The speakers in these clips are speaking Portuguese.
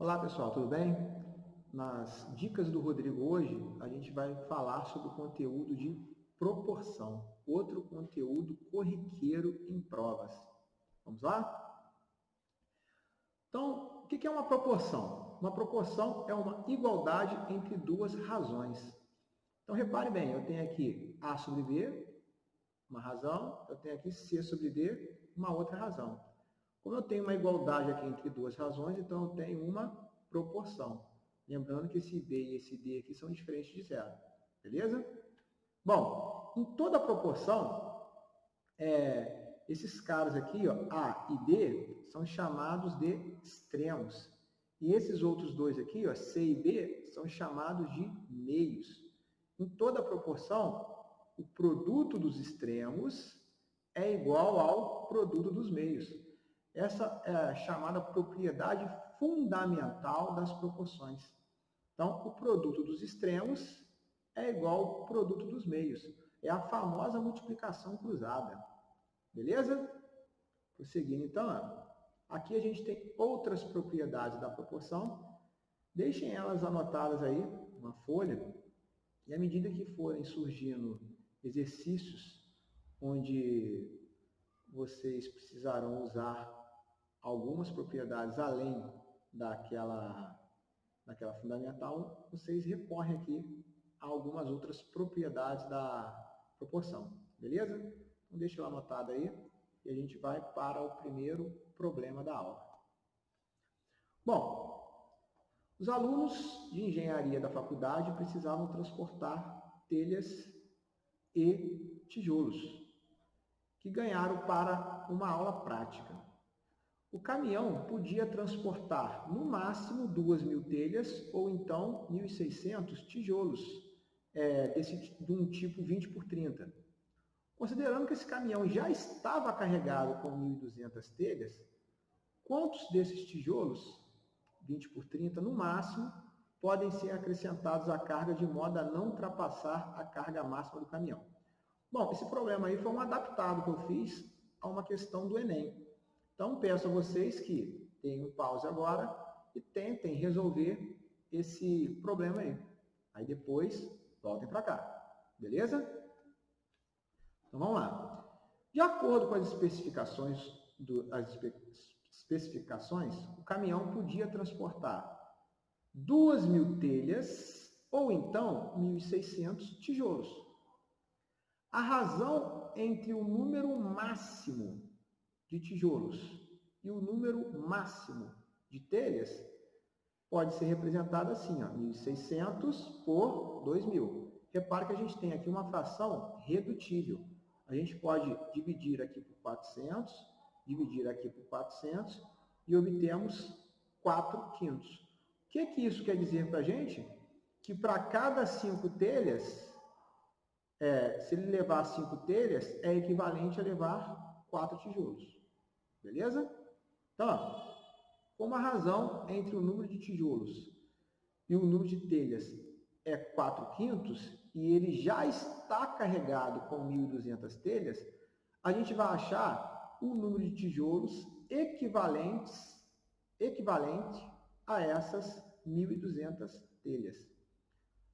Olá pessoal, tudo bem? Nas dicas do Rodrigo hoje, a gente vai falar sobre o conteúdo de proporção, outro conteúdo corriqueiro em provas. Vamos lá? Então, o que é uma proporção? Uma proporção é uma igualdade entre duas razões. Então, repare bem, eu tenho aqui A sobre B, uma razão, eu tenho aqui C sobre D, uma outra razão. Como eu tenho uma igualdade aqui entre duas razões, então eu tenho uma proporção. Lembrando que esse B e esse D aqui são diferentes de zero. Beleza? Bom, em toda proporção, esses caras aqui, ó, A e D, são chamados de extremos. E esses outros dois aqui, ó, C e B, são chamados de meios. Em toda proporção, o produto dos extremos é igual ao produto dos meios. Essa é a chamada propriedade fundamental das proporções. Então, o produto dos extremos é igual ao produto dos meios. É a famosa multiplicação cruzada. Beleza? Prosseguindo, então, aqui a gente tem outras propriedades da proporção. Deixem elas anotadas aí, uma folha, e à medida que forem surgindo exercícios onde vocês precisarão usar algumas propriedades além daquela fundamental, vocês recorrem aqui a algumas outras propriedades da proporção, beleza? Então deixa eu anotado aí e a gente vai para o primeiro problema da aula. Bom, os alunos de engenharia da faculdade precisavam transportar telhas e tijolos, que ganharam para uma aula prática. O caminhão podia transportar, no máximo, 2.000 telhas ou então 1.600 tijolos de um tipo 20 por 30. Considerando que esse caminhão já estava carregado com 1.200 telhas, quantos desses tijolos, 20 por 30 no máximo, podem ser acrescentados à carga de modo a não ultrapassar a carga máxima do caminhão? Bom, esse problema aí foi um adaptado que eu fiz a uma questão do Enem. Então, peço a vocês que deem um pause agora e tentem resolver esse problema aí. Aí depois, voltem para cá. Beleza? Então, vamos lá. De acordo com as especificações, o caminhão podia transportar 2.000 telhas ou então 1.600 tijolos. A razão entre o número máximo de tijolos e o número máximo de telhas pode ser representada assim, ó, 1.600 por 2.000. Repare que a gente tem aqui uma fração redutível. A gente pode dividir aqui por 400, dividir aqui por 400 e obtemos 4 quintos. O que isso quer dizer para a gente? Que para cada 5 telhas, se ele levar 5 telhas, é equivalente a levar 4 tijolos. Beleza? Então, como a razão entre o número de tijolos e o número de telhas é 4 quintos, e ele já está carregado com 1.200 telhas, a gente vai achar o número de tijolos equivalente a essas 1.200 telhas.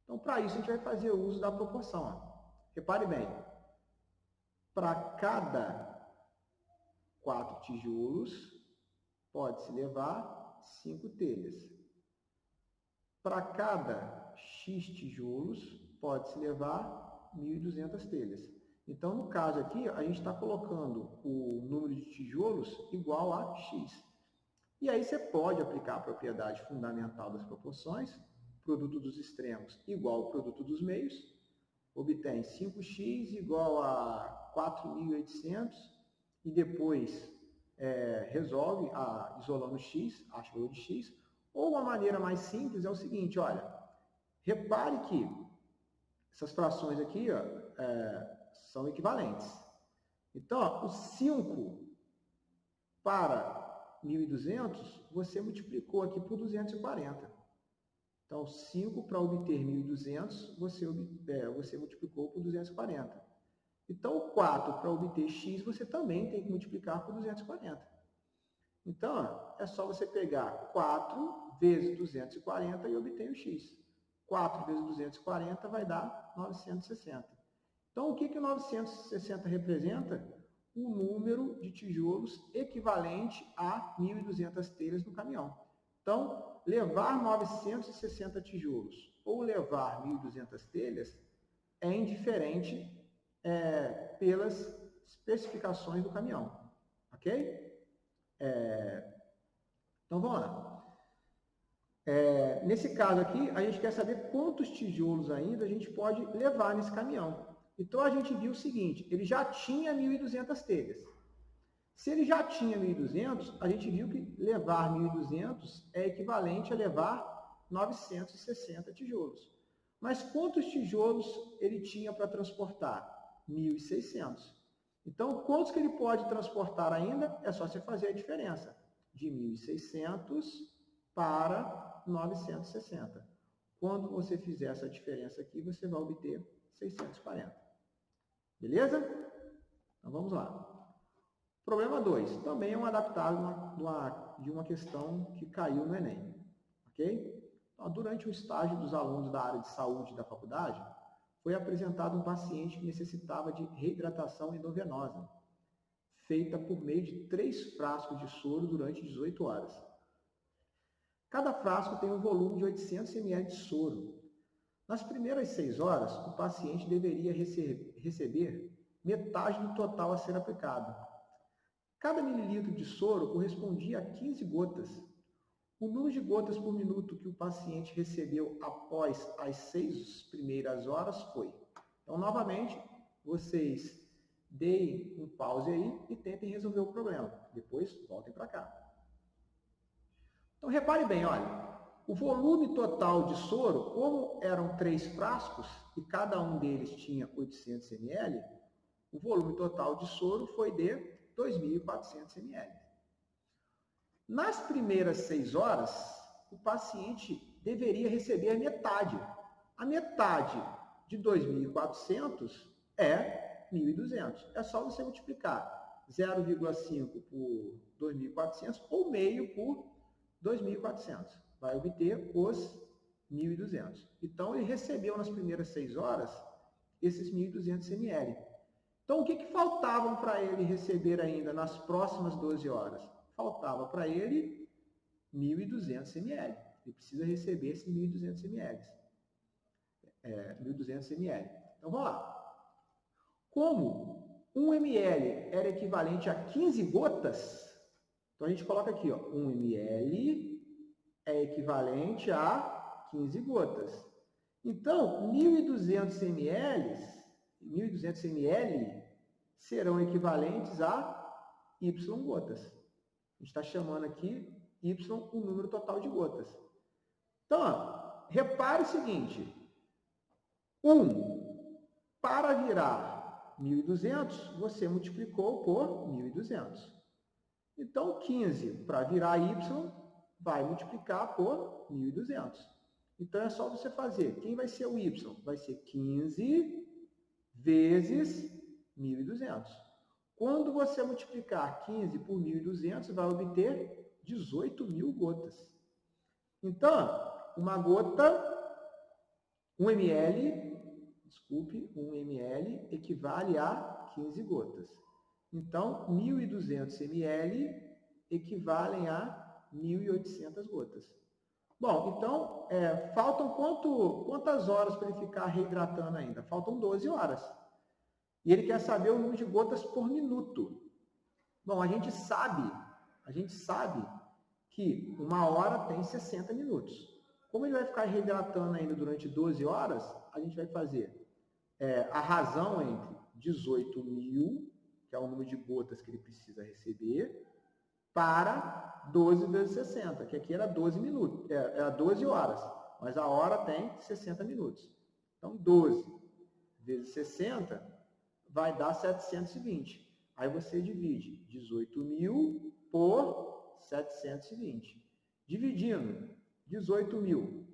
Então, para isso, a gente vai fazer uso da proporção. Repare bem, para cada 4 tijolos, pode-se levar 5 telhas. Para cada X tijolos, pode-se levar 1.200 telhas. Então, no caso aqui, a gente está colocando o número de tijolos igual a X. E aí você pode aplicar a propriedade fundamental das proporções, produto dos extremos igual ao produto dos meios, obtém 5x igual a 4.800 e depois resolve isolando x, acha o valor de x. Ou uma maneira mais simples é o seguinte, olha, repare que essas frações aqui ó, são equivalentes. Então, ó, o 5 para 1.200, você multiplicou aqui por 240. Então, 5 para obter 1.200, você multiplicou por 240. Então, o 4 para obter x, você também tem que multiplicar por 240. Então, ó, é só você pegar 4 vezes 240 e obter o x. 4 vezes 240 vai dar 960. Então, o que que 960 representa? O número de tijolos equivalente a 1.200 telhas no caminhão. Então, levar 960 tijolos ou levar 1.200 telhas é indiferente pelas especificações do caminhão, ok? Então, vamos lá. Nesse caso aqui, a gente quer saber quantos tijolos ainda a gente pode levar nesse caminhão. Então, a gente viu o seguinte, ele já tinha 1.200 telhas. Se ele já tinha 1.200, a gente viu que levar 1.200 é equivalente a levar 960 tijolos. Mas quantos tijolos ele tinha para transportar? 1.600. Então, quantos que ele pode transportar ainda? É só você fazer a diferença de 1.600 para 960. Quando você fizer essa diferença aqui, você vai obter 640. Beleza? Então, vamos lá. Problema 2. Também é um adaptado de uma questão que caiu no Enem. Ok? Então, durante o estágio dos alunos da área de saúde da faculdade, foi apresentado um paciente que necessitava de reidratação endovenosa, feita por meio de 3 frascos de soro durante 18 horas. Cada frasco tem um volume de 800 ml de soro. Nas primeiras 6 horas, o paciente deveria receber metade do total a ser aplicado. Cada mililitro de soro correspondia a 15 gotas. O número de gotas por minuto que o paciente recebeu após as 6 primeiras horas foi. Então, novamente, vocês deem um pause aí e tentem resolver o problema. Depois, voltem para cá. Então, repare bem, olha, o volume total de soro, como eram 3 frascos e cada um deles tinha 800 ml, o volume total de soro foi de 2.400 ml. Nas primeiras 6 horas, o paciente deveria receber metade. A metade de 2.400 é 1.200. É só você multiplicar 0,5 por 2.400 ou meio por 2.400. Vai obter os 1.200. Então, ele recebeu nas primeiras 6 horas esses 1.200 ml. Então, o que faltavam para ele receber ainda nas próximas 12 horas? Faltava para ele 1.200 ml. Ele precisa receber esses 1.200 ml. 1.200 ml. Então, vamos lá. Como 1 ml era equivalente a 15 gotas, então a gente coloca aqui, ó, 1 ml é equivalente a 15 gotas. Então, 1.200 ml serão equivalentes a Y gotas. A gente está chamando aqui Y o número total de gotas. Então, ó, repare o seguinte. 1 para virar 1.200, você multiplicou por 1.200. Então, 15 para virar Y vai multiplicar por 1.200. Então, é só você fazer. Quem vai ser o Y? Vai ser 15 vezes 1.200. Quando você multiplicar 15 por 1.200, vai obter 18.000 gotas. Então, uma gota, 1 ml, desculpe, 1 ml equivale a 15 gotas. Então, 1.200 ml equivalem a 1.800 gotas. Bom, então, faltam quantas horas para ele ficar reidratando ainda? Faltam 12 horas. E ele quer saber o número de gotas por minuto. Bom, a gente sabe que 1 hora tem 60 minutos. Como ele vai ficar reidratando ainda durante 12 horas, a gente vai fazer a razão entre 18.000, que é o número de gotas que ele precisa receber, para 12 vezes 60, que aqui era 12 minutos, era 12 horas, mas a hora tem 60 minutos. Então, 12 vezes 60 vai dar 720. Aí você divide 18.000 por 720. Dividindo 18.000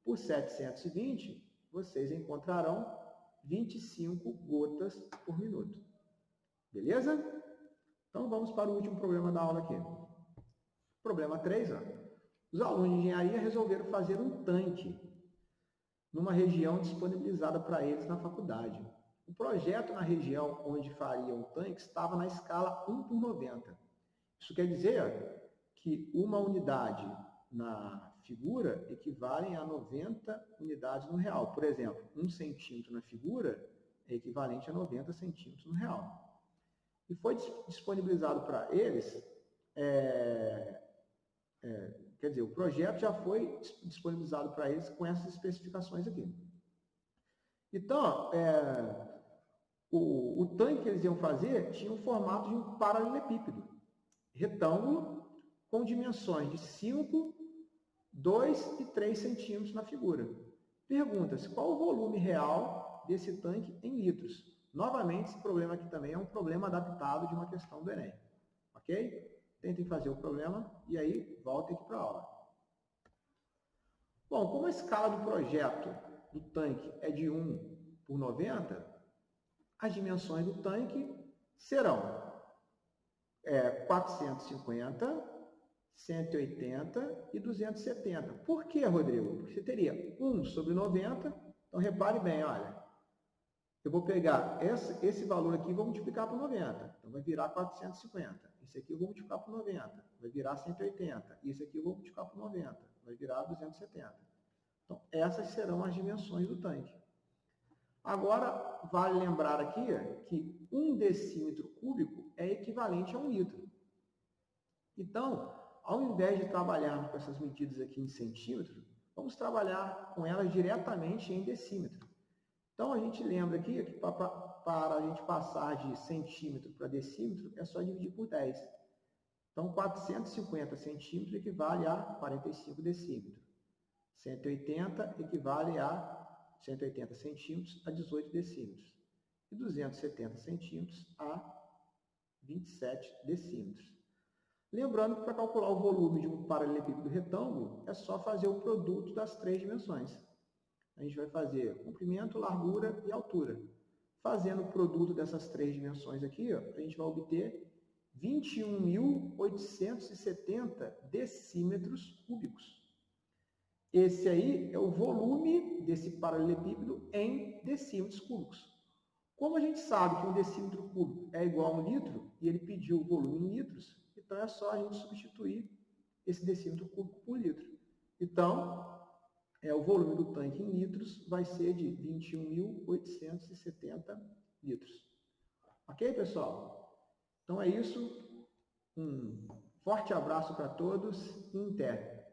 por 720, vocês encontrarão 25 gotas por minuto. Beleza? Então, vamos para o último problema da aula aqui. Problema 3, ó. Os alunos de engenharia resolveram fazer um tanque numa região disponibilizada para eles na faculdade. O projeto na região onde fariam o tanque estava na escala 1/90. Isso quer dizer que uma unidade na figura equivale a 90 unidades no real. Por exemplo, 1 centímetro na figura é equivalente a 90 centímetros no real. E foi disponibilizado para eles, quer dizer, o projeto já foi disponibilizado para eles com essas especificações aqui. Então, o tanque que eles iam fazer tinha o formato de um paralelepípedo, retângulo, com dimensões de 5, 2 e 3 centímetros na figura. Pergunta-se qual o volume real desse tanque em litros. Novamente, esse problema aqui também é um problema adaptado de uma questão do Enem. Ok? Tentem fazer o problema e aí voltem aqui para a aula. Bom, como a escala do projeto do tanque é de 1/90, as dimensões do tanque serão 450, 180 e 270. Por que, Rodrigo? Porque você teria 1/90. Então, repare bem, olha. Eu vou pegar esse valor aqui e vou multiplicar por 90. Então, vai virar 450. Esse aqui eu vou multiplicar por 90. Vai virar 180. Esse aqui eu vou multiplicar por 90. Vai virar 270. Então, essas serão as dimensões do tanque. Agora, vale lembrar aqui que 1 decímetro cúbico é equivalente a 1 litro. Então, ao invés de trabalharmos com essas medidas aqui em centímetro, vamos trabalhar com elas diretamente em decímetro. Então, a gente lembra aqui que para a gente passar de centímetro para decímetro, é só dividir por 10. Então, 450 centímetros equivale a 45 decímetros. 180 equivale a 180 centímetros a 18 decímetros. E 270 centímetros a 27 decímetros. Lembrando que para calcular o volume de um paralelepípedo retângulo, é só fazer o produto das 3 dimensões. A gente vai fazer comprimento, largura e altura. Fazendo o produto dessas 3 dimensões aqui, ó, a gente vai obter 21.870 decímetros cúbicos. Esse aí é o volume desse paralelepípedo em decímetros cúbicos. Como a gente sabe que um decímetro cúbico é igual a 1 litro, e ele pediu o volume em litros, então é só a gente substituir esse decímetro cúbico por litro. Então, o volume do tanque em litros vai ser de 21.870 litros. Ok, pessoal? Então é isso. Um forte abraço para todos e até!